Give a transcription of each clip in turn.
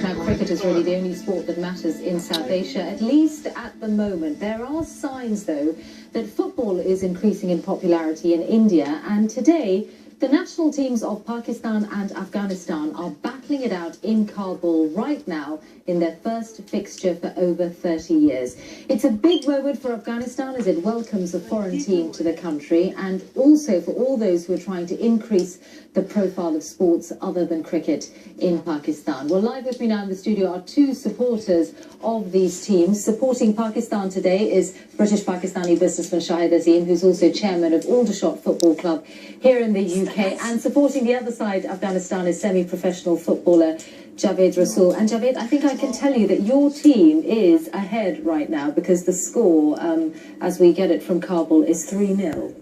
Now, cricket is really the only sport that matters in South Asia, at least at the moment. There are signs, though, that football is increasing in popularity in India, and today the national teams of Pakistan and Afghanistan are battling it out in Kabul right now in their first fixture for over 30 years. It's a big moment for Afghanistan as it welcomes a foreign team to the country, and also for all those who are trying to increase the profile of sports other than cricket in Pakistan. Well, live with me now in the studio are two supporters of these teams. Supporting Pakistan today is British Pakistani businessman Javid, who's also chairman of Aldershot Football Club here in the UK. And supporting the other side, Afghanistan, is semi-professional footballer Javid. And Javid, I think I can tell you that your team is ahead right now because the score, as we get it from Kabul, is 3-0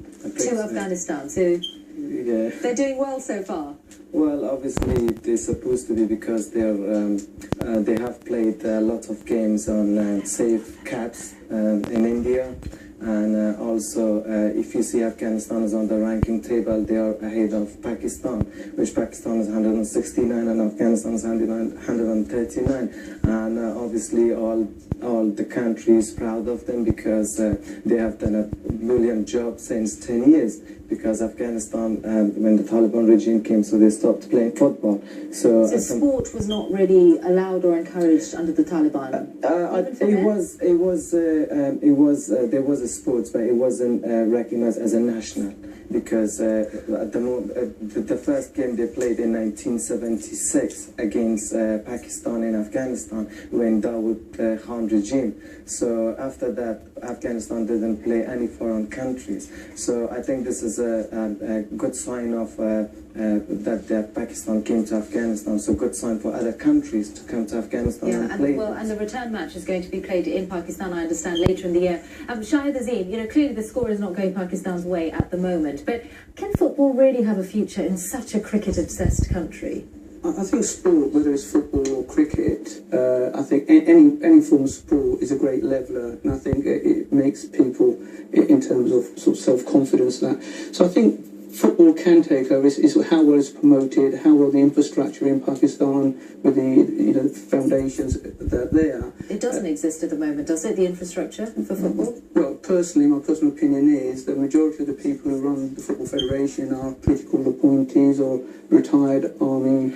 to Afghanistan. So yeah, they're doing well so far. Well, obviously they're supposed to be, because they have played a lot of games on safe caps in India. And also, if you see Afghanistan is on the ranking table, they are ahead of Pakistan, which Pakistan is 169 and Afghanistan is 139. And obviously all the country is proud of them, because they have done a brilliant job since 10 years. Because Afghanistan, when the Taliban regime came, so they stopped playing football. So sport was not really allowed or encouraged under the Taliban. There was a sports, but it wasn't recognized as a national, because at the moment, the first game they played in 1976 against Pakistan in Afghanistan when Dawood Khan regime. So after that, Afghanistan didn't play any foreign countries. So I think this is a good sign of that Pakistan came to Afghanistan. So good sign for other countries to come to Afghanistan and play. Well, and the return match is going to be played in Pakistan, I understand, later in the year. Javid, clearly the score is not going Pakistan's way at the moment. But can football really have a future in such a cricket-obsessed country? I think sport, whether it's football or cricket, I think any form of sport is a great leveller, and I think it makes people, in terms of sort of self-confidence, so I think football can take over. Is how well it's promoted, how well the infrastructure in Pakistan with the foundations that are there. It doesn't exist at the moment, does it? The infrastructure for football. Well, personally, my personal opinion is the majority of the people who run the Football Federation are political appointees or retired army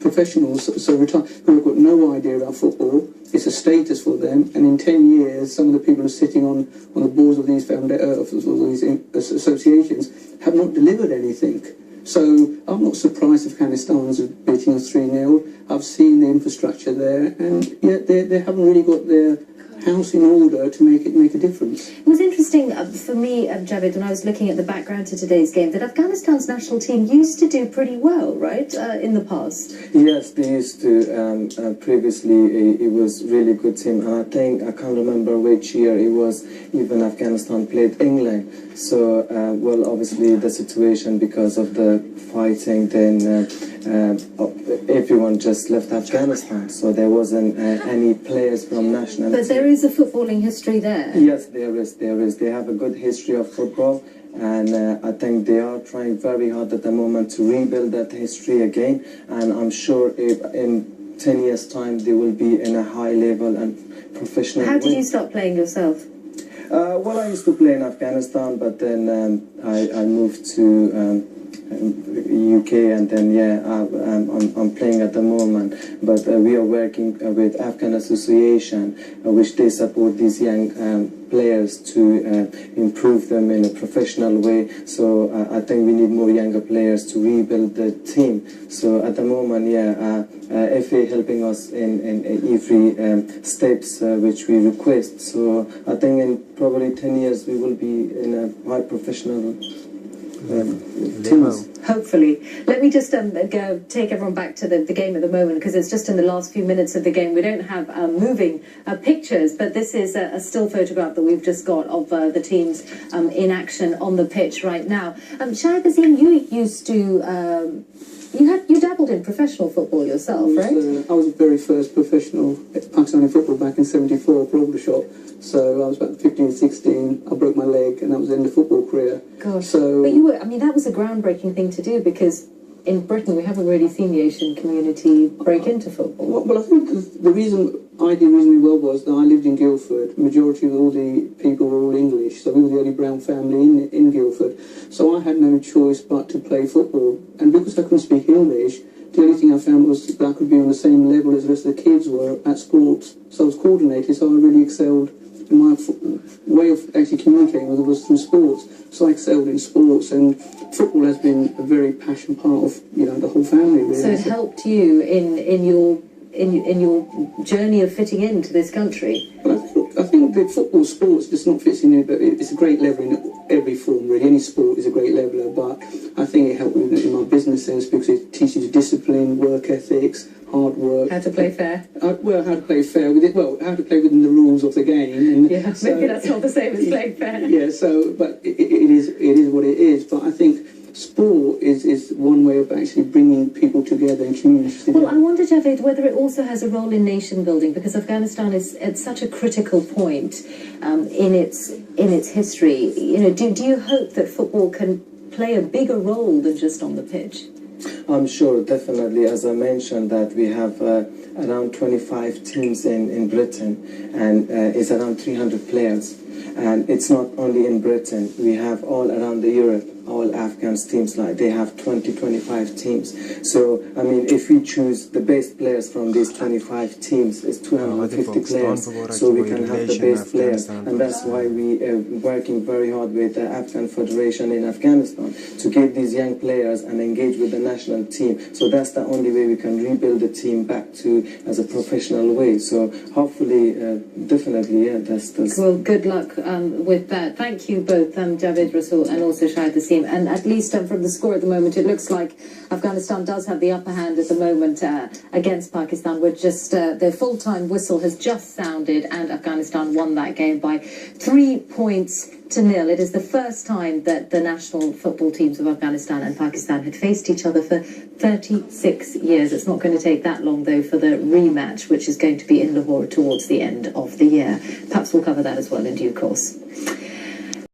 professionals, so retired, who have got no idea about football. It's a status for them, and in 10 years, some of the people who are sitting on the boards of these associations have not delivered anything. So I'm not surprised if Afghanistan's beating us 3-0. I've seen the infrastructure there, and yet they haven't really got their house in order to make a difference. It was interesting for me, Javid, when I was looking at the background to today's game, that Afghanistan's national team used to do pretty well, right, in the past? Yes, they used to. Previously, it was really good team, and I can't remember which year it was. Even Afghanistan played England. So, well, obviously the situation, because of the fighting, then everyone just left Afghanistan. So there wasn't any players from national. But there is a footballing history there. Yes, there is. They have a good history of football, and I think they are trying very hard at the moment to rebuild that history again. And I'm sure if in 10 years' time they will be in a high level and professional. How did you start playing yourself? Well, I used to play in Afghanistan, but then I moved to UK, and then I'm playing at the moment. But we are working with Afghan Association, which they support these young players to improve them in a professional way. So I think we need more younger players to rebuild the team. So at the moment, FA helping us in every steps which we request. So I think in probably 10 years we will be in a high professional teams. Hopefully. Let me just take everyone back to the game at the moment, because it's just in the last few minutes of the game. We don't have moving pictures, but this is a still photograph that we've just got of the teams in action on the pitch right now. Javid, you used to... You dabbled in professional football yourself, right? I was the very first professional Pakistani football back in '74 for Aldershot. So I was about 15, 16. I broke my leg, and that was the end of football career. Gosh. So, but you were, that was a groundbreaking thing to do, because in Britain, we haven't really seen the Asian community break into football. Well, I think the reason I did reasonably well was that I lived in Guildford. Majority of all the people were all English, so we were the only brown family in Guildford. So I had no choice but to play football. And because I couldn't speak English, the only thing I found was that I could be on the same level as the rest of the kids were at sports. So I was coordinated, so I really excelled. And my way of actually communicating was through sports. So I excelled in sports, and football has been a very passionate part of the whole family. Really. So it helped you in your journey of fitting into this country. But I think that football sports just not fits in it, but it's a great leveler in every form, really. Any sport is a great leveler, but I think it helped me in my business sense because it teaches you discipline, work ethics, hard work. How to play fair. How to play fair with it. Well, how to play within the rules of the game. And yeah, so, maybe that's not the same as playing fair. Yeah. So, but it is what it is. But I think sport is one way of actually bringing people together and communities together. Well, I wonder, Javid, whether it also has a role in nation building, because Afghanistan is at such a critical point in its history. Do you hope that football can play a bigger role than just on the pitch? I'm sure, definitely. As I mentioned, that we have around 25 teams in Britain, and it's around 300 players. And it's not only in Britain. We have all around the Europe, all Afghan teams, like they have 20-25 teams. So, I mean, if we choose the best players from these 25 teams, it's 250 players. So we can have the best players. And that's why we are working very hard with the Afghan Federation in Afghanistan to get these young players and engage with the national team. So that's the only way we can rebuild the team back to as a professional way. So hopefully, definitely, yeah, that's... Well, good luck with that. Thank you both, Javid Rasool and also Shahid Asim. And at least from the score at the moment, it looks like Afghanistan does have the upper hand at the moment against Pakistan. We're just the full-time whistle has just sounded, and Afghanistan won that game by 3 points to nil. It is the first time that the national football teams of Afghanistan and Pakistan had faced each other for 36 years. It's not going to take that long, though, for the rematch, which is going to be in Lahore towards the end of the year. Perhaps we'll cover that as well in due course.